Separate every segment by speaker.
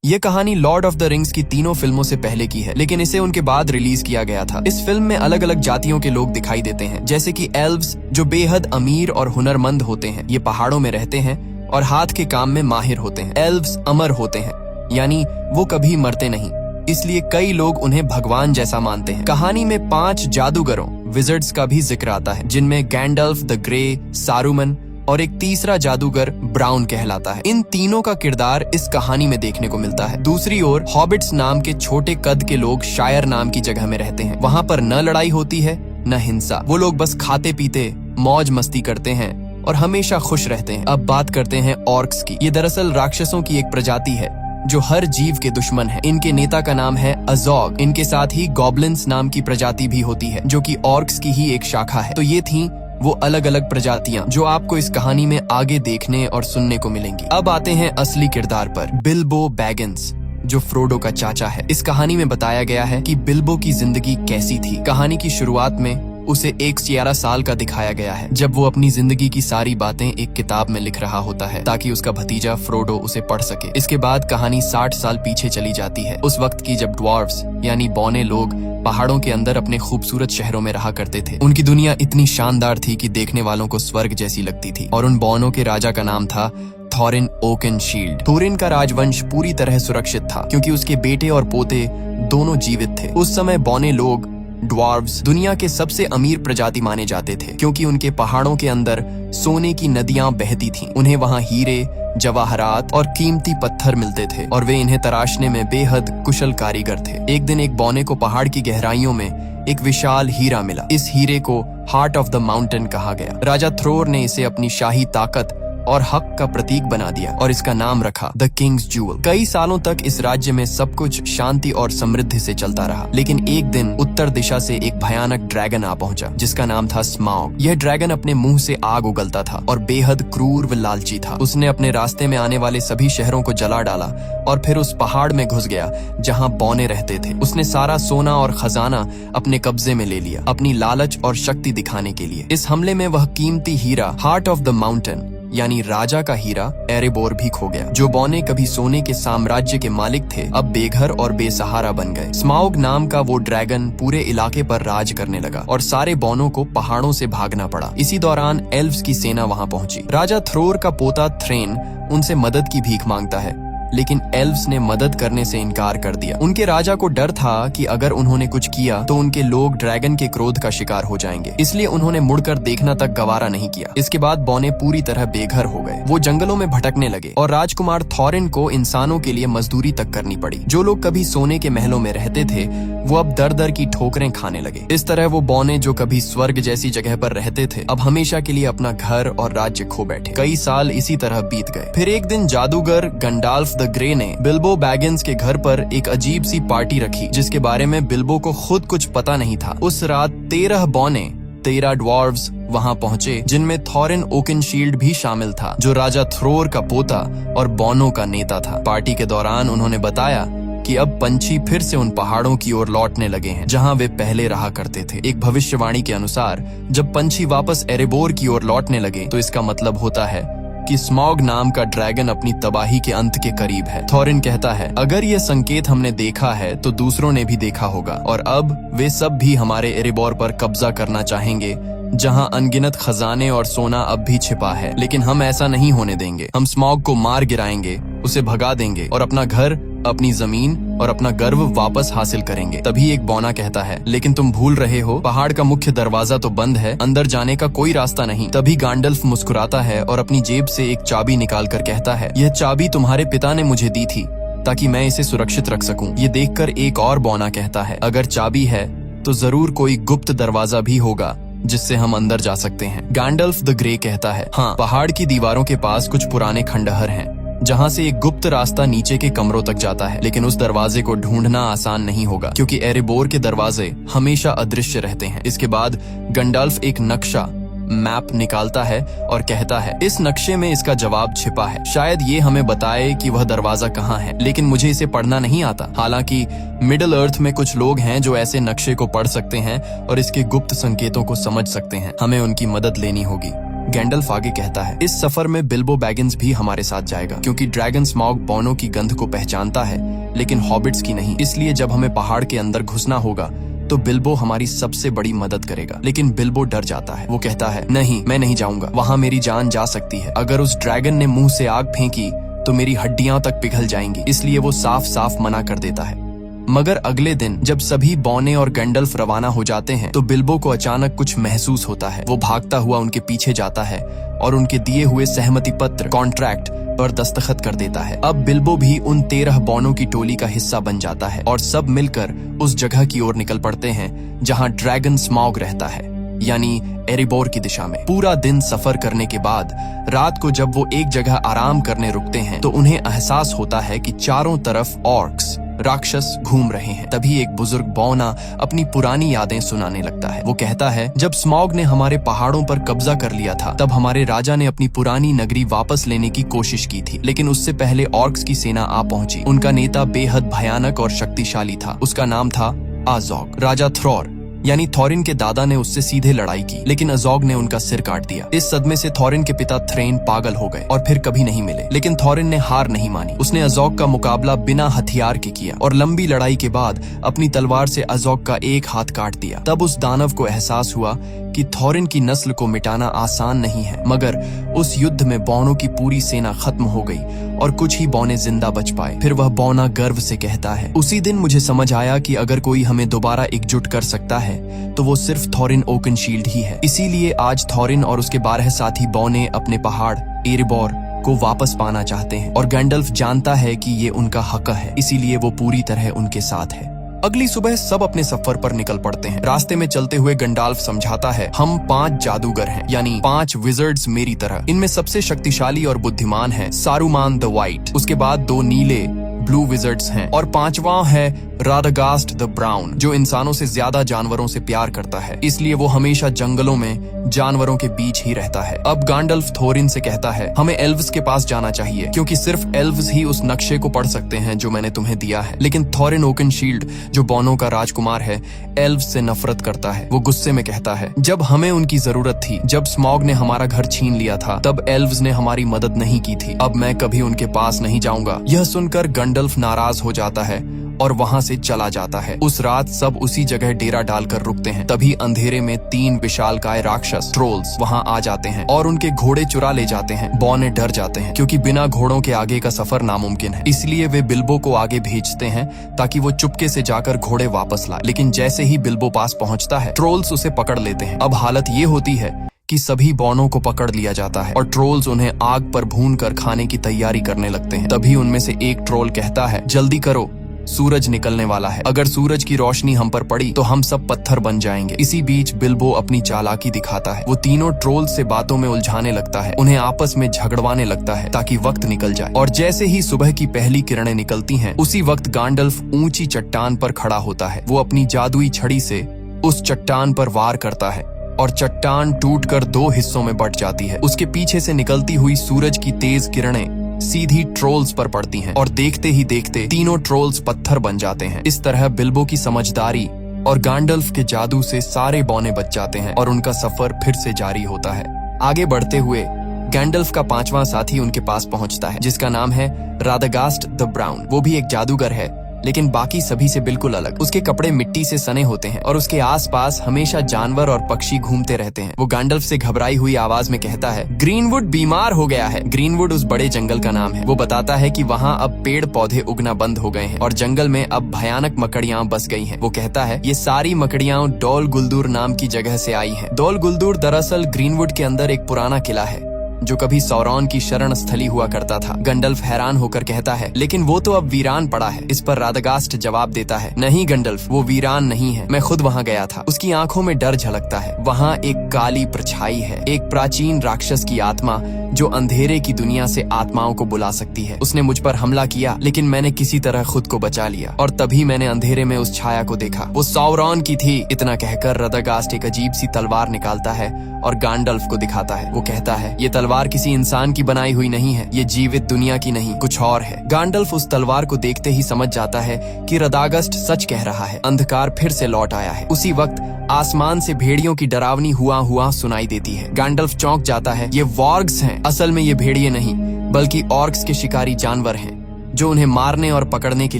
Speaker 1: ये कहानी Lord of the rings की तीनों फिल्मों से पहले की है, लेकिन इसे उनके बाद रिलीज किया गया था। इस फिल्म में अलग अलग जातियों के लोग दिखाई देते हैं, जैसे कि एल्व्स जो बेहद अमीर और हुनरमंद होते हैं। ये पहाड़ों में रहते हैं और हाथ के काम में माहिर होते हैं। एल्व्स अमर होते हैं, यानी वो कभी मरते नहीं, इसलिए कई लोग उन्हें भगवान जैसा मानते हैं। कहानी में 5 जादूगरों विजर्ड्स का भी जिक्र आता है, जिनमें गैंडल्फ द ग्रे, सारूमन और एक तीसरा जादूगर ब्राउन कहलाता है। इन तीनों का किरदार इस कहानी में देखने को मिलता है। दूसरी ओर हॉबिट्स नाम के छोटे कद के लोग शायर नाम की जगह में रहते हैं। वहाँ पर न लड़ाई होती है न हिंसा। वो लोग बस खाते पीते मौज मस्ती करते हैं और हमेशा खुश रहते हैं। अब बात करते हैं ऑर्क्स की। ये दरअसल राक्षसों की एक प्रजाति है जो हर जीव के दुश्मन है। इनके नेता का नाम है अजोग। इनके साथ ही गॉब्लिन्स नाम की प्रजाति भी होती है, जो कि ऑर्क्स की ही एक शाखा है। तो ये थी वो अलग अलग प्रजातियां जो आपको इस कहानी में आगे देखने और सुनने को मिलेंगी। अब आते हैं असली किरदार पर, बिल्बो बैगिंस, जो फ्रोडो का चाचा है। इस कहानी में बताया गया है कि बिल्बो की जिंदगी कैसी थी। कहानी की शुरुआत में उसे 11 साल का दिखाया गया है, जब वो अपनी जिंदगी की सारी बातें एक किताब में लिख रहा होता है ताकि उसका भतीजा फ्रोडो उसे पढ़ सके। इसके बाद कहानी 60 साल पीछे चली जाती है, उस वक्त की जब ड्वार्फ्स यानी बौने लोग पहाड़ों के अंदर अपने खूबसूरत शहरों में रहा करते थे। उनकी दुनिया इतनी शानदार थी कि देखने वालों को स्वर्ग जैसी लगती थी। और उन बौनों के राजा का नाम था थॉरिन ओकेनशील्ड। थोरिन का राजवंश पूरी तरह सुरक्षित था, क्योंकि उसके बेटे और पोते दोनों जीवित थे। उस समय बौने लोग ड्वार्व्स दुनिया के सबसे अमीर प्रजाति माने जाते थे, क्योंकि उनके पहाड़ों के अंदर सोने की नदियां बहती थीं। उन्हें वहां हीरे, जवाहरात और कीमती पत्थर मिलते थे और वे इन्हें तराशने में बेहद कुशल कारीगर थे। एक दिन एक बौने को पहाड़ की गहराइयों में एक विशाल हीरा मिला। इस हीरे को हार्ट ऑफ द माउंटेन कहा गया। राजा थ्रोर ने इसे अपनी शाही ताकत और हक का प्रतीक बना दिया और इसका नाम रखा द किंग्स जूअल। कई सालों तक इस राज्य में सब कुछ शांति और समृद्धि से चलता रहा, लेकिन एक दिन उत्तर दिशा से एक भयानक ड्रैगन आ पहुंचा, जिसका नाम था स्माउग। यह ड्रैगन अपने मुंह से आग उगलता था और बेहद क्रूर व लालची था। उसने अपने रास्ते में आने वाले सभी शहरों को जला डाला और फिर उस पहाड़ में घुस गया जहाँ बौने रहते थे। उसने सारा सोना और खजाना अपने कब्जे में ले लिया, अपनी लालच और शक्ति दिखाने के लिए। इस हमले में वह कीमती हीरा हार्ट ऑफ द माउंटेन यानी राजा का हीरा एरेबोर भी खो गया। जो बौने कभी सोने के साम्राज्य के मालिक थे, अब बेघर और बेसहारा बन गए। स्माउग नाम का वो ड्रैगन पूरे इलाके पर राज करने लगा और सारे बौनों को पहाड़ों से भागना पड़ा। इसी दौरान एल्व्स की सेना वहां पहुंची। राजा थ्रोर का पोता थ्रेन उनसे मदद की भीख मांगता है, लेकिन एल्व्स ने मदद करने से इनकार कर दिया। उनके राजा को डर था कि अगर उन्होंने कुछ किया तो उनके लोग ड्रैगन के क्रोध का शिकार हो जाएंगे, इसलिए उन्होंने मुड़कर देखना तक गवारा नहीं किया। इसके बाद बौने पूरी तरह बेघर हो गए। वो जंगलों में भटकने लगे और राजकुमार थॉरिन को इंसानों के लिए मजदूरी तक करनी पड़ी। जो लोग कभी सोने के महलों में रहते थे, वो अब दर दर की ठोकरें खाने लगे। इस तरह वो बौने जो कभी स्वर्ग जैसी जगह पर रहते थे, अब हमेशा के लिए अपना घर और राज्य खो बैठे। कई साल इसी तरह बीत गए। फिर एक दिन जादूगर गंडाल्फ द ग्रे ने बिल्बो बैगिंस के घर पर एक अजीब सी पार्टी रखी, जिसके बारे में बिल्बो को खुद कुछ पता नहीं था। उस रात 13 बौने, 13 ड्वार्व्स वहां पहुंचे, जिनमें थॉरिन ओकेनशील्ड भी शामिल था, जो राजा थ्रोर का पोता और बौनों का नेता था। पार्टी के दौरान उन्होंने बताया कि अब पंछी फिर से उन पहाड़ों की ओर लौटने लगे हैं जहां वे पहले रहा करते थे। एक भविष्यवाणी के अनुसार जब पंछी वापस एरेबोर की ओर लौटने लगे तो इसका मतलब होता है कि स्मॉग नाम का ड्रैगन अपनी तबाही के अंत के करीब है। थॉरिन कहता है, अगर ये संकेत हमने देखा है तो दूसरों ने भी देखा होगा और अब वे सब भी हमारे एरेबोर पर कब्जा करना चाहेंगे, जहां अनगिनत खजाने और सोना अब भी छिपा है। लेकिन हम ऐसा नहीं होने देंगे। हम स्मॉग को मार गिराएंगे, उसे भगा देंगे और अपना घर, अपनी जमीन और अपना गर्व वापस हासिल करेंगे। तभी एक बौना कहता है, लेकिन तुम भूल रहे हो, पहाड़ का मुख्य दरवाजा तो बंद है, अंदर जाने का कोई रास्ता नहीं। तभी गैंडल्फ मुस्कुराता है और अपनी जेब से एक चाबी निकाल कर कहता है, यह चाबी तुम्हारे पिता ने मुझे दी थी ताकि मैं इसे सुरक्षित रख सकूं। ये देखकर एक और बौना कहता है, अगर चाबी है तो जरूर कोई गुप्त दरवाजा भी होगा जिससे हम अंदर जा सकते हैं। गैंडल्फ द ग्रे कहता है, हाँ, पहाड़ की दीवारों के पास कुछ पुराने खंडहर हैं जहां से एक गुप्त रास्ता नीचे के कमरों तक जाता है, लेकिन उस दरवाजे को ढूंढना आसान नहीं होगा, क्योंकि एरेबोर के दरवाजे हमेशा अदृश्य रहते हैं। इसके बाद गंडाल्फ एक नक्शा, मैप निकालता है और कहता है, इस नक्शे में इसका जवाब छिपा है। शायद ये हमें बताए कि वह दरवाजा कहाँ है, लेकिन मुझे इसे पढ़ना नहीं आता। हालांकि मिडिल अर्थ में कुछ लोग हैं जो ऐसे नक्शे को पढ़ सकते हैं और इसके गुप्त संकेतों को समझ सकते हैं। हमें उनकी मदद लेनी होगी। गैंडल्फ आगे कहता है, इस सफर में बिल्बो बैगिंस भी हमारे साथ जाएगा, क्योंकि ड्रैगन स्मॉग बौनों की गंध को पहचानता है लेकिन हॉबिट्स की नहीं। इसलिए जब हमें पहाड़ के अंदर घुसना होगा तो बिल्बो हमारी सबसे बड़ी मदद करेगा। लेकिन बिल्बो डर जाता है। वो कहता है, नहीं, मैं नहीं जाऊंगा, वहां मेरी जान जा सकती है। अगर उस ड्रैगन ने मुंह से आग फेंकी तो मेरी हड्डियां तक पिघल जाएंगी। इसलिए वो साफ साफ मना कर देता है। मगर अगले दिन जब सभी बौने और गैंडल्फ रवाना हो जाते हैं तो बिल्बो को अचानक कुछ महसूस होता है। वो भागता हुआ उनके पीछे जाता है और उनके दिए हुए सहमति पत्र कॉन्ट्रैक्ट पर दस्तखत कर देता है। अब बिल्बो भी उन 13 बौनों की टोली का हिस्सा बन जाता है और सब मिलकर उस जगह की ओर निकल पड़ते हैं जहां ड्रैगन स्मॉग रहता है, यानी एरिबोर की दिशा में। पूरा दिन सफर करने के बाद रात को जब वो एक जगह आराम करने रुकते हैं तो उन्हें एहसास होता है कि चारों तरफ ऑर्क्स राक्षस घूम रहे हैं। तभी एक बुजुर्ग बौना अपनी पुरानी यादें सुनाने लगता है। वो कहता है, जब स्मॉग ने हमारे पहाड़ों पर कब्जा कर लिया था तब हमारे राजा ने अपनी पुरानी नगरी वापस लेने की कोशिश की थी, लेकिन उससे पहले ऑर्क्स की सेना आ पहुंची। उनका नेता बेहद भयानक और शक्तिशाली था। उसका नाम था अज़ोग। राजा थ्रॉर यानी थॉरिन के दादा ने उससे सीधे लड़ाई की, लेकिन अज़ोग ने उनका सिर काट दिया। इस सदमे से थॉरिन के पिता थ्रेन पागल हो गए और फिर कभी नहीं मिले। लेकिन थॉरिन ने हार नहीं मानी। उसने अज़ोग का मुकाबला बिना हथियार के किया और लंबी लड़ाई के बाद अपनी तलवार से अज़ोग का एक हाथ काट दिया। तब उस दानव को एहसास हुआ कि थॉरिन की नस्ल को मिटाना आसान नहीं है। मगर उस युद्ध में बौनों की पूरी सेना खत्म हो गई और कुछ ही बौने जिंदा बच पाए। फिर वह बौना गर्व से कहता है, उसी दिन मुझे समझ आया कि अगर कोई हमें दोबारा एकजुट कर सकता है तो वो सिर्फ थॉरिन ओकनशील्ड ही है। इसीलिए आज थॉरिन और उसके 12 साथी बौने अपने पहाड़ एरिबोर को वापस पाना चाहते हैं और गैंडल्फ जानता है कि ये उनका हक है, इसीलिए वो पूरी तरह उनके साथ है। अगली सुबह सब अपने सफर पर निकल पड़ते हैं। रास्ते में चलते हुए गंडाल्फ समझाता है, हम 5 जादूगर हैं, यानी 5 विजर्ड्स मेरी तरह। इनमें सबसे शक्तिशाली और बुद्धिमान है सारूमान द वाइट, उसके बाद 2 नीले ब्लू विजर्ड्स हैं और 5वां है राडागास्ट द ब्राउन, जो इंसानों से ज्यादा जानवरों से प्यार करता है, इसलिए वो हमेशा जंगलों में जानवरों के बीच ही रहता है। अब गैंडल्फ थोरिन से कहता है, हमें एल्व्स के पास जाना चाहिए, क्योंकि सिर्फ एल्व्स ही उस नक्शे को पढ़ सकते हैं जो मैंने तुम्हें दिया है। लेकिन थोरिन ओकनशील्ड, जो बौनों का राजकुमार है, एल्व्स से नफरत करता है। वो गुस्से में कहता है, जब हमें उनकी जरूरत थी, जब स्मॉग ने हमारा घर छीन लिया था, तब एल्व्स ने हमारी मदद नहीं की थी। अब मैं कभी उनके पास नहीं जाऊंगा। यह सुनकर गैंडल्फ नाराज हो जाता है और वहां से चला जाता है। उस रात सब उसी जगह डेरा डालकर रुकते हैं। तभी अंधेरे में 3 विशालकाय राक्षस ट्रोल्स वहां आ जाते हैं और उनके घोड़े चुरा ले जाते हैं। बौने डर जाते हैं क्योंकि बिना घोड़ों के आगे का सफर नामुमकिन है। इसलिए वे बिल्बो को आगे भेजते हैं ताकि वो चुपके से जाकर घोड़े वापस लाए। लेकिन जैसे ही बिल्बो पास पहुंचता है, ट्रोल्स उसे पकड़ लेते हैं। अब हालत ये होती है कि सभी बौनों को पकड़ लिया जाता है और ट्रोल्स उन्हें आग पर भूनकर खाने की तैयारी करने लगते हैं। तभी उनमें से एक ट्रोल कहता है, जल्दी करो, सूरज निकलने वाला है। अगर सूरज की रोशनी हम पर पड़ी तो हम सब पत्थर बन जाएंगे। इसी बीच बिल्बो अपनी चालाकी दिखाता है। वो तीनों ट्रोल्स से बातों में उलझाने लगता है, उन्हें आपस में झगड़वाने लगता है ताकि वक्त निकल जाए। और जैसे ही सुबह की पहली किरणें निकलती हैं, उसी वक्त गैंडल्फ ऊंची चट्टान पर खड़ा होता है। वो अपनी जादुई छड़ी से उस चट्टान पर वार करता है और चट्टान टूटकर 2 हिस्सों में बंट जाती है। उसके पीछे से निकलती हुई सूरज की तेज किरणें सीधी ट्रोल्स पर पड़ती हैं और देखते ही देखते तीनों ट्रोल्स पत्थर बन जाते हैं। इस तरह बिल्बो की समझदारी और गैंडल्फ के जादू से सारे बौने बच जाते हैं और उनका सफर फिर से जारी होता है। आगे बढ़ते हुए गैंडल्फ का 5वां साथी उनके पास पहुंचता है, जिसका नाम है राडागास्ट द ब्राउन। वो भी एक जादूगर है, लेकिन बाकी सभी से बिल्कुल अलग। उसके कपड़े मिट्टी से सने होते हैं और उसके आसपास हमेशा जानवर और पक्षी घूमते रहते हैं। वो गैंडल्फ से घबराई हुई आवाज में कहता है, ग्रीनवुड बीमार हो गया है। ग्रीनवुड उस बड़े जंगल का नाम है। वो बताता है कि वहाँ अब पेड़ पौधे उगना बंद हो गए हैं और जंगल में अब भयानक मकड़ियां बस गई हैं। वो कहता है, ये सारी मकड़ियां डोल गुलदूर नाम की जगह से आई हैं। डोल गुलदूर दरअसल ग्रीनवुड के अंदर एक पुराना किला है जो कभी सौरॉन की शरण स्थली हुआ करता था। गैंडल्फ हैरान होकर कहता है, लेकिन वो तो अब वीरान पड़ा है। इस पर राडागास्ट जवाब देता है, नहीं गैंडल्फ, वो वीरान नहीं है, मैं खुद वहाँ गया था। उसकी आंखों में डर झलकता है। वहाँ एक काली परछाई है, एक प्राचीन राक्षस की आत्मा जो अंधेरे की दुनिया से आत्माओं को बुला सकती है। उसने मुझ पर हमला किया, लेकिन मैंने किसी तरह खुद को बचा लिया और तभी मैंने अंधेरे में उस छाया को देखा। वो सौरॉन की थी। इतना कहकर राडागास्ट एक अजीब सी तलवार निकालता है और गैंडल्फ को दिखाता है। वो कहता है, ये तलवार किसी इंसान की बनाई हुई नहीं है, ये जीवित दुनिया की नहीं, कुछ और है। गैंडल्फ उस तलवार को देखते ही समझ जाता है कि राडागास्ट सच कह रहा है। अंधकार फिर से लौट आया है। उसी वक्त आसमान से भेड़ियों की डरावनी हुआ सुनाई देती है। गैंडल्फ चौंक जाता है। ये वॉर्ग्स हैं। असल में ये भेड़िए नहीं बल्कि ऑर्क्स के शिकारी जानवर हैं जो उन्हें मारने और पकड़ने के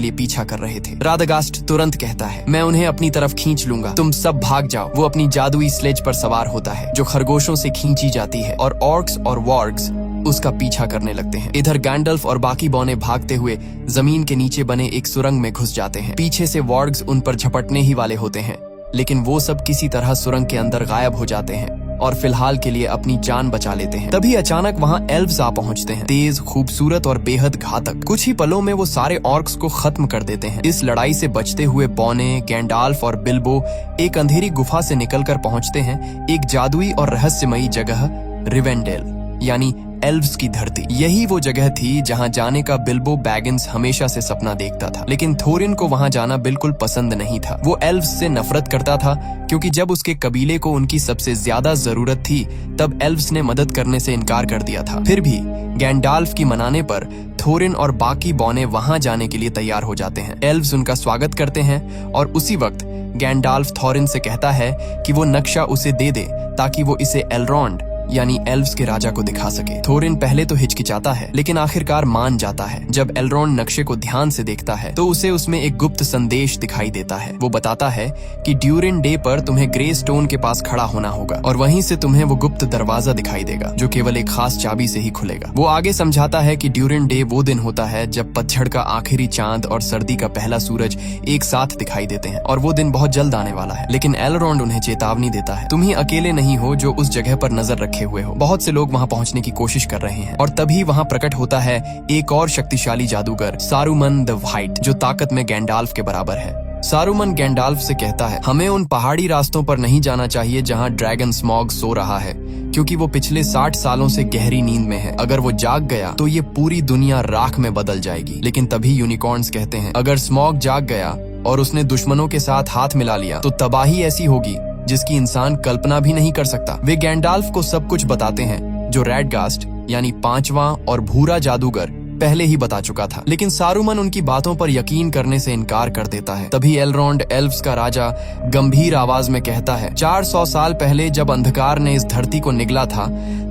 Speaker 1: लिए पीछा कर रहे थे। रादागास्ट तुरंत कहता है, मैं उन्हें अपनी तरफ खींच लूंगा, तुम सब भाग जाओ। वो अपनी जादुई स्लेज पर सवार होता है जो खरगोशों से खींची जाती है और ऑर्क्स और वॉर्ग्स उसका पीछा करने लगते हैं। इधर गैंडल्फ और बाकी बौने भागते हुए जमीन के नीचे बने एक सुरंग में घुस जाते हैं। पीछे से वॉर्ग्स उन पर झपटने ही वाले होते हैं, लेकिन वो सब किसी तरह सुरंग के अंदर गायब हो जाते हैं और फिलहाल के लिए अपनी जान बचा लेते हैं। तभी अचानक वहाँ एल्व्स आ पहुँचते हैं, तेज, खूबसूरत और बेहद घातक। कुछ ही पलों में वो सारे ऑर्क्स को खत्म कर देते हैं। इस लड़ाई से बचते हुए बौने, गैंडाल्फ और बिल्बो एक अंधेरी गुफा से निकलकर पहुँचते हैं एक जादुई और रहस्यमयी जगह, रिवेंडेल यानी एल्व्स की धरती। यही वो जगह थी जहां जाने का बिल्बो बैगिंस हमेशा से सपना देखता था, लेकिन थोरिन को वहां जाना बिल्कुल पसंद नहीं था। वो एल्व्स से नफरत करता था क्योंकि जब उसके कबीले को उनकी सबसे ज्यादा जरूरत थी तब एल्व्स ने मदद करने से इनकार कर दिया था। फिर भी गैंडाल्फ की मनाने पर थोरिन और बाकी बौने वहां जाने के लिए तैयार हो जाते हैं। एल्व्स उनका स्वागत करते हैं और उसी वक्त गैंडाल्फ थोरिन से कहता है कि वो नक्शा उसे दे दे ताकि वो इसे एलरॉन्ड यानी एल्व्स के राजा को दिखा सके। थोरिन पहले तो हिचकिचाता है लेकिन आखिरकार मान जाता है। जब एलरॉन्ड नक्शे को ध्यान से देखता है तो उसे उसमें एक गुप्त संदेश दिखाई देता है। वो बताता है कि ड्यूरिन डे पर तुम्हें ग्रे स्टोन के पास खड़ा होना होगा और वहीं से तुम्हें वो गुप्त दरवाजा दिखाई देगा जो केवल एक खास चाबी से ही खुलेगा। वो आगे समझाता है कि ड्यूरिन डे वो दिन होता है जब पतझड़ का आखिरी चांद और सर्दी का पहला सूरज एक साथ दिखाई देते हैं और वो दिन बहुत जल्द आने वाला है। लेकिन एलरॉन्ड उन्हें चेतावनी देता है, तुम ही अकेले नहीं हो जो उस जगह पर नजर रखे हुए हो। बहुत से लोग वहां पहुंचने की कोशिश कर रहे हैं। और तभी वहां प्रकट होता है एक और शक्तिशाली जादूगर, सारुमन द व्हाइट, जो ताकत में गैंडाल्फ के बराबर है। सारुमन गैंडाल्फ से कहता है, हमें उन पहाड़ी रास्तों पर नहीं जाना चाहिए जहां ड्रैगन स्मॉग सो रहा है, क्योंकि वो पिछले 60 सालों से गहरी नींद में है। अगर वो जाग गया तो ये पूरी दुनिया राख में बदल जाएगी। लेकिन तभी यूनिकॉर्न्स कहते हैं, अगर स्मॉग जाग गया और उसने दुश्मनों के साथ हाथ मिला लिया तो तबाही ऐसी होगी जिसकी इंसान कल्पना भी नहीं कर सकता। वे गैंडाल्फ को सब कुछ बताते हैं जो रैडगास्ट यानी 5वां और भूरा जादूगर पहले ही बता चुका था, लेकिन सारुमन उनकी बातों पर यकीन करने से इनकार कर देता है। तभी एलरॉन्ड एल्व्स का राजा गंभीर आवाज में कहता है, 400 साल पहले जब अंधकार ने इस धरती को निगला था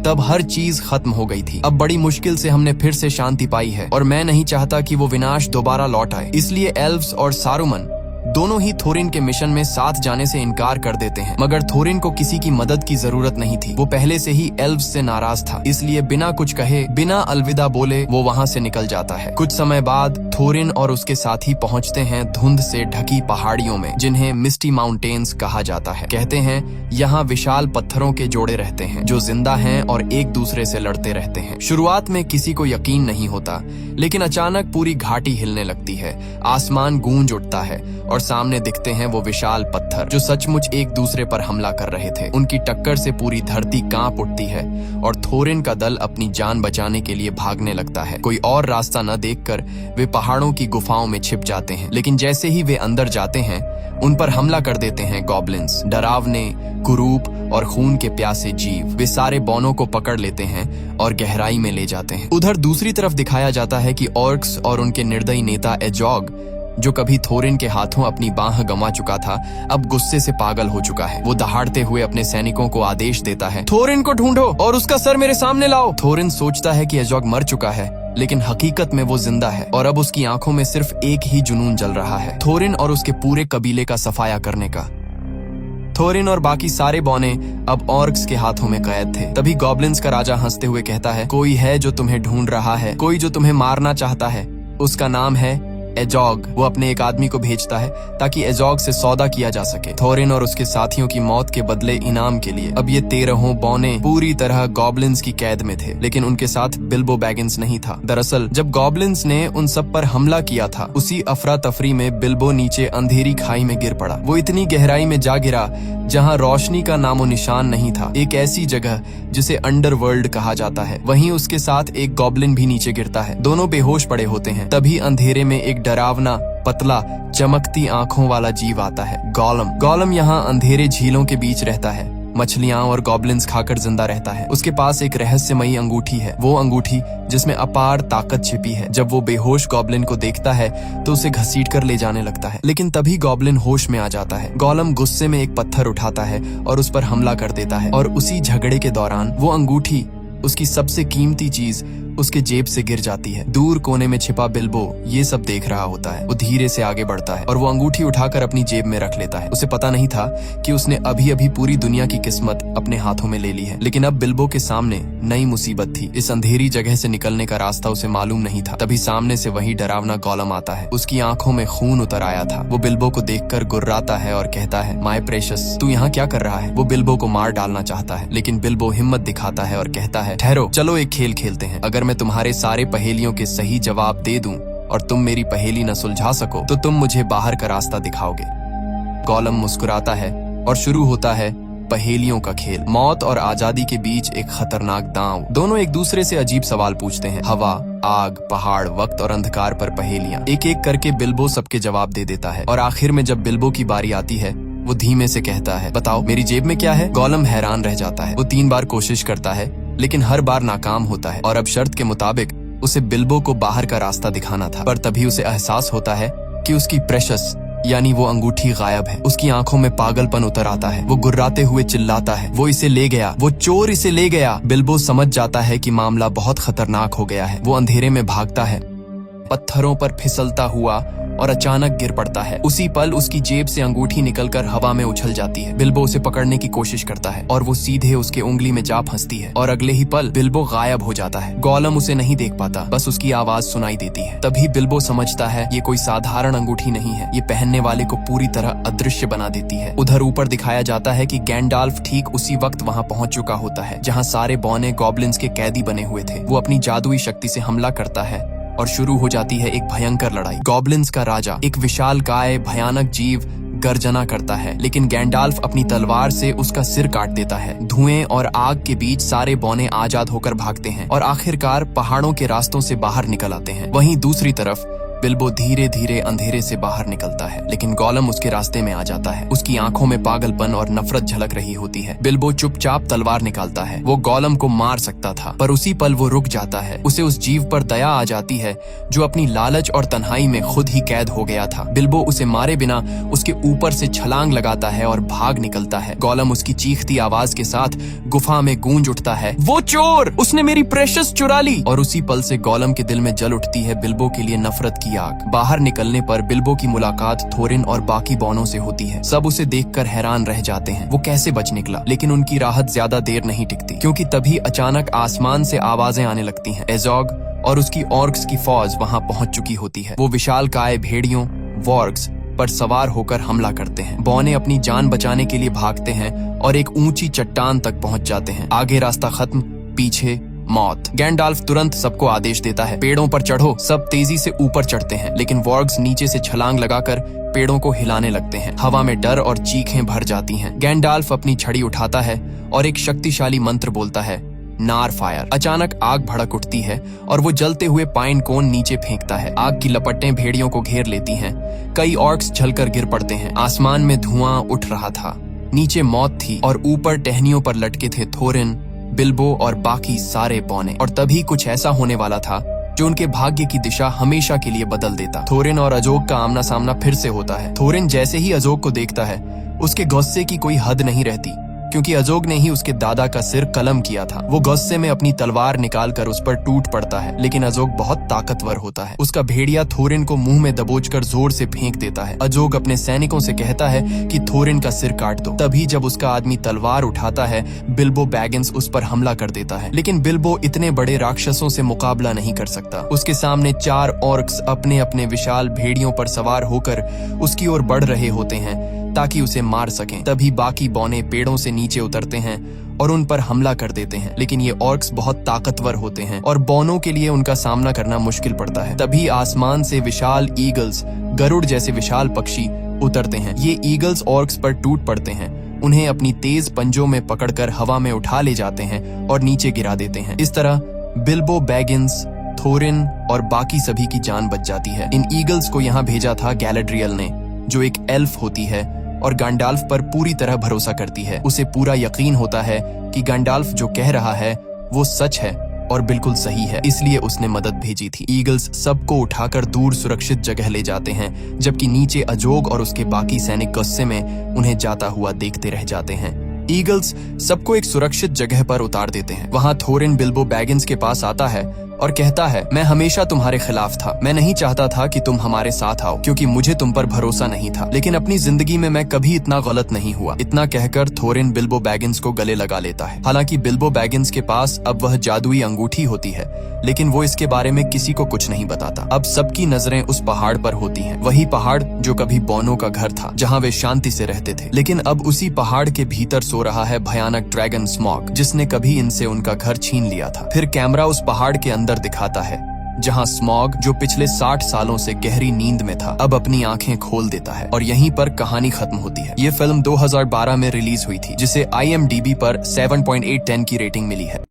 Speaker 1: तब हर चीज खत्म हो गई थी। अब बड़ी मुश्किल से हमने फिर से शांति पाई है और मैं नहीं चाहता कि वो विनाश दोबारा लौट आए। इसलिए एल्व्स और सारुमन दोनों ही थोरिन के मिशन में साथ जाने से इनकार कर देते हैं। मगर थोरिन को किसी की मदद की जरूरत नहीं थी। वो पहले से ही एल्व्स से नाराज था, इसलिए बिना कुछ कहे, बिना अलविदा बोले वो वहां से निकल जाता है। कुछ समय बाद थोरिन और उसके साथी पहुंचते हैं धुंध से ढकी पहाड़ियों में, जिन्हें मिस्टी माउंटेन्स कहा जाता है। कहते हैं यहाँ विशाल पत्थरों के जोड़े रहते हैं जो जिंदा हैं और एक दूसरे से लड़ते रहते हैं। शुरुआत में किसी को यकीन नहीं होता, लेकिन अचानक पूरी घाटी हिलने लगती है, आसमान गूंज उठता है और सामने दिखते हैं वो विशाल पत्थर जो सचमुच एक दूसरे पर हमला कर रहे थे। उनकी टक्कर से पूरी धरती कांप उठती है और थोरिन का दल अपनी जान बचाने के लिए भागने लगता है। कोई और रास्ता न देखकर वे पहाड़ों की गुफाओं में छिप जाते हैं, लेकिन जैसे ही वे अंदर जाते हैं उन पर हमला कर देते हैं गॉब्लिन्स, डरावने, कुरूप और खून के प्यासे जीव। वे सारे बौनों को पकड़ लेते हैं और गहराई में ले जाते हैं। उधर दूसरी तरफ दिखाया जाता है कि ऑर्क्स और उनके निर्दयी नेता एजॉग, जो कभी थोरिन के हाथों अपनी बाह गंवा चुका था, अब गुस्से से पागल हो चुका है। वो दहाड़ते हुए अपने सैनिकों को आदेश देता है, थोरिन को ढूंढो और उसका सर मेरे सामने लाओ। थोरिन सोचता है कि एजॉग मर चुका है, लेकिन हकीकत में वो जिंदा है और अब उसकी आंखों में सिर्फ एक ही जुनून जल रहा है, थोरिन और उसके पूरे कबीले का सफाया करने का। थोरिन और बाकी सारे बौने अब ऑर्क्स के हाथों में कैद थे। तभी गॉब्लिन्स का राजा हंसते हुए कहता है, कोई है जो तुम्हें ढूंढ रहा है, कोई जो तुम्हें मारना चाहता है, उसका नाम है एजॉग। वो अपने एक आदमी को भेजता है ताकि एजॉग से सौदा किया जा सके, थोरिन और उसके साथियों की मौत के बदले इनाम के लिए। अब ये 13 बौने पूरी तरह गॉब्लिन्स की कैद में थे, लेकिन उनके साथ बिल्बो बैगिंस नहीं था। दरअसल जब गॉब्लिन्स ने उन सब पर हमला किया था, उसी अफरा तफरी में बिल्बो नीचे अंधेरी खाई में गिर पड़ा। वो इतनी गहराई में जा गिरा जहाँ रोशनी का नामो निशान नहीं था, एक ऐसी जगह जिसे अंडरवर्ल्ड कहा जाता है। वहीं उसके साथ एक गॉब्लिन भी नीचे गिरता है। दोनों बेहोश पड़े होते हैं। तभी अंधेरे में एक डरावना, पतला, चमकती आंखों वाला जीव आता है, गॉलम। गॉलम यहाँ अंधेरे झीलों के बीच रहता है, मछलियां और गॉब्लिन्स खाकर जिंदा रहता है। उसके पास एक रहस्यमयी अंगूठी है, वो अंगूठी जिसमें अपार ताकत छिपी है। जब वो बेहोश गॉब्लिन को देखता है तो उसे घसीट कर ले जाने लगता है, लेकिन तभी गॉब्लिन होश में आ जाता है। गोलम गुस्से में एक पत्थर उठाता है और उस पर हमला कर देता है, और उसी झगड़े के दौरान वो अंगूठी, उसकी सबसे कीमती चीज, उसके जेब से गिर जाती है। दूर कोने में छिपा बिल्बो ये सब देख रहा होता है। वो धीरे से आगे बढ़ता है और वो अंगूठी उठाकर अपनी जेब में रख लेता है। उसे पता नहीं था कि उसने अभी अभी पूरी दुनिया की किस्मत अपने हाथों में ले ली है। लेकिन अब बिल्बो के सामने नई मुसीबत थी। इस अंधेरी जगह से निकलने का रास्ता उसे मालूम नहीं था। तभी सामने से वही डरावना गोलम आता है। उसकी आंखों में खून उतर आया था। वो बिल्बो को देखकर गुर्राता है और कहता है, माय प्रेशस, तू यहाँ क्या कर रहा है? वो बिल्बो को मार डालना चाहता है, लेकिन बिल्बो हिम्मत दिखाता है और कहता है, ठहरो, चलो एक खेल खेलते हैं। अगर मैं तुम्हारे सारे पहेलियों के सही जवाब दे दूं और तुम मेरी पहेली न सुलझा सको तो तुम मुझे बाहर का रास्ता दिखाओगे। गोलम मुस्कुराता है और शुरू होता है पहेलियों का खेल। मौत और आजादी के बीच एक खतरनाक दांव। दोनों एक दूसरे से अजीब सवाल पूछते हैं। हवा, आग, पहाड़, वक्त और अंधकार पर पहेलियां। एक एक करके बिल्बो सबके जवाब दे देता है, और आखिर में जब बिल्बो की बारी आती है वो धीमे से कहता है, बताओ मेरी जेब में क्या है? गोलम हैरान रह जाता है। वो 3 बार कोशिश करता है, लेकिन हर बार नाकाम होता है, और अब शर्त के मुताबिक उसे बिल्बो को बाहर का रास्ता दिखाना था। पर तभी उसे एहसास होता है कि उसकी प्रेशस यानी वो अंगूठी गायब है। उसकी आंखों में पागलपन उतर आता है। वो गुर्राते हुए चिल्लाता है, वो इसे ले गया, वो चोर इसे ले गया। बिल्बो समझ जाता है कि मामला बहुत खतरनाक हो गया है। वो अंधेरे में भागता है, पत्थरों पर फिसलता हुआ, और अचानक गिर पड़ता है। उसी पल उसकी जेब से अंगूठी निकलकर हवा में उछल जाती है। बिल्बो उसे पकड़ने की कोशिश करता है और वो सीधे उसके उंगली में जा फंसती है, और अगले ही पल बिल्बो गायब हो जाता है। गोलम उसे नहीं देख पाता, बस उसकी आवाज सुनाई देती है। तभी बिल्बो समझता है ये कोई साधारण अंगूठी नहीं है, ये पहनने वाले को पूरी तरह अदृश्य बना देती है। उधर ऊपर दिखाया जाता है कि गैंडाल्फ ठीक उसी वक्त वहाँ पहुंच चुका होता है जहाँ सारे बौने गॉब्लिन्स के कैदी बने हुए थे। वो अपनी जादुई शक्ति से हमला करता है और शुरू हो जाती है एक भयंकर लड़ाई। गॉब्लिन्स का राजा, एक विशालकाय भयानक जीव, गर्जना करता है, लेकिन गैंडाल्फ अपनी तलवार से उसका सिर काट देता है। धुएं और आग के बीच सारे बौने आजाद होकर भागते हैं और आखिरकार पहाड़ों के रास्तों से बाहर निकल आते हैं। वहीं दूसरी तरफ बिल्बो धीरे धीरे अंधेरे से बाहर निकलता है, लेकिन गोलम उसके रास्ते में आ जाता है। उसकी आंखों में पागलपन और नफरत झलक रही होती है। बिल्बो चुपचाप तलवार निकालता है। वो गोलम को मार सकता था, पर उसी पल वो रुक जाता है। उसे उस जीव पर दया आ जाती है जो अपनी लालच और तन्हाई में खुद ही कैद हो गया था। बिल्बो उसे मारे बिना उसके ऊपर से छलांग लगाता है और भाग निकलता है। गोलम उसकी चीखती आवाज के साथ गुफा में गूंज उठता है, वो चोर, उसने मेरी प्रेशस चुरा ली। और उसी पल से गोलम के दिल में जल उठती है बिल्बो के लिए नफरत की आग। बाहर निकलने पर बिल्बो की मुलाकात थोरिन और बाकी बौनों से होती है। सब उसे देखकर हैरान रह जाते हैं, वो कैसे बच निकला। लेकिन उनकी राहत ज्यादा देर नहीं टिकती, क्योंकि तभी अचानक आसमान से आवाजें आने लगती हैं। एजोग और उसकी ऑर्क्स की फौज वहां पहुंच चुकी होती है। वो विशालकाय भेड़ियों, वॉर्ग्स पर सवार होकर हमला करते हैं। बौने अपनी जान बचाने के लिए भागते हैं और एक ऊंची चट्टान तक पहुंच जाते हैं। आगे रास्ता खत्म, पीछे मौत। गैंडाल्फ तुरंत सबको आदेश देता है, पेड़ों पर चढ़ो। सब तेजी से ऊपर चढ़ते हैं, लेकिन वॉर्ग्स नीचे से छलांग लगाकर पेड़ों को हिलाने लगते हैं। हवा में डर और चीखें भर जाती हैं। गैंडाल्फ अपनी छड़ी उठाता है और एक शक्तिशाली मंत्र बोलता है, नार फायर। अचानक आग भड़क उठती है और वो जलते हुए पाइन कोन नीचे फेंकता है। आग की लपटें भेड़ियों को घेर लेती हैं। कई ऑर्क्स झलकर गिर पड़ते हैं। आसमान में धुआं उठ रहा था, नीचे मौत थी और ऊपर टहनियों पर लटके थे थोरिन, बिल्बो और बाकी सारे बौने। और तभी कुछ ऐसा होने वाला था जो उनके भाग्य की दिशा हमेशा के लिए बदल देता। थोरिन और अजोग का आमना सामना फिर से होता है। थोरिन जैसे ही अजोग को देखता है, उसके गुस्से की कोई हद नहीं रहती, क्योंकि अजोग ने ही उसके दादा का सिर कलम किया था। वो गुस्से में अपनी तलवार निकालकर उस पर टूट पड़ता है, लेकिन अजोग बहुत ताकतवर होता है। उसका भेड़िया थोरिन को मुंह में दबोचकर जोर से फेंक देता है। अजोग अपने सैनिकों से कहता है कि थोरिन का सिर काट दो। तभी जब उसका आदमी तलवार उठाता है, बिल्बो बैगिंस उस पर हमला कर देता है, लेकिन बिल्बो इतने बड़े राक्षसों से मुकाबला नहीं कर सकता। उसके सामने 4 ऑर्क्स अपने अपने विशाल भेड़ियों पर सवार होकर उसकी ओर बढ़ रहे होते हैं ताकि उसे मार सकें। तभी बाकी बौने पेड़ों से नीचे उतरते हैं और उन पर हमला कर देते हैं, लेकिन ये ऑर्क्स बहुत ताकतवर होते हैं और बौनों के लिए उनका सामना करना मुश्किल पड़ता है। तभी आसमान से विशाल ईगल्स, गरुड़ जैसे विशाल पक्षी उतरते हैं। ये ईगल्स ऑर्क्स पर टूट पड़ते हैं, उन्हें अपनी तेज पंजों में पकड़कर हवा में उठा ले जाते हैं और नीचे गिरा देते हैं। इस तरह बिल्बो बैगिंस, थोरिन और बाकी सभी की जान बच जाती है। इन ईगल्स को यहाँ भेजा था गैलाड्रियल ने, जो एक एल्फ होती है और गैंडाल्फ पर पूरी तरह भरोसा करती है। उसे पूरा यकीन होता है कि गैंडाल्फ जो कह रहा है वो सच है और बिल्कुल सही है, इसलिए उसने मदद भेजी थी। ईगल्स सबको उठाकर दूर सुरक्षित जगह ले जाते हैं, जबकि नीचे अजोग और उसके बाकी सैनिक गुस्से में उन्हें जाता हुआ देखते रह जाते हैं। ईगल्स सबको एक सुरक्षित जगह पर उतार देते हैं। वहां थोरिन बिल्बो बैगिंस के पास आता है और कहता है, मैं हमेशा तुम्हारे खिलाफ था। मैं नहीं चाहता था कि तुम हमारे साथ आओ क्योंकि मुझे तुम पर भरोसा नहीं था, लेकिन अपनी जिंदगी में मैं कभी इतना गलत नहीं हुआ। इतना कहकर थोरिन बिल्बो बैगिंस को गले लगा लेता है। हालांकि बिल्बो बैगिंस के पास अब वह जादुई अंगूठी होती है, लेकिन वो इसके बारे में किसी को कुछ नहीं बताता। अब सबकी नजरें उस पहाड़ पर होती हैं, वही पहाड़ जो कभी बोनो का घर था, जहाँ वे शांति से रहते थे। लेकिन अब उसी पहाड़ के भीतर सो रहा है भयानक ड्रैगन स्मॉग, जिसने कभी इनसे उनका घर छीन लिया था। फिर कैमरा उस पहाड़ के अंदर दिखाता है, जहां स्मॉग, जो पिछले 60 सालों से गहरी नींद में था, अब अपनी आंखें खोल देता है और यहीं पर कहानी खत्म होती है। ये फिल्म 2012 में रिलीज हुई थी, जिसे IMDb पर 7.8/10 की रेटिंग मिली है।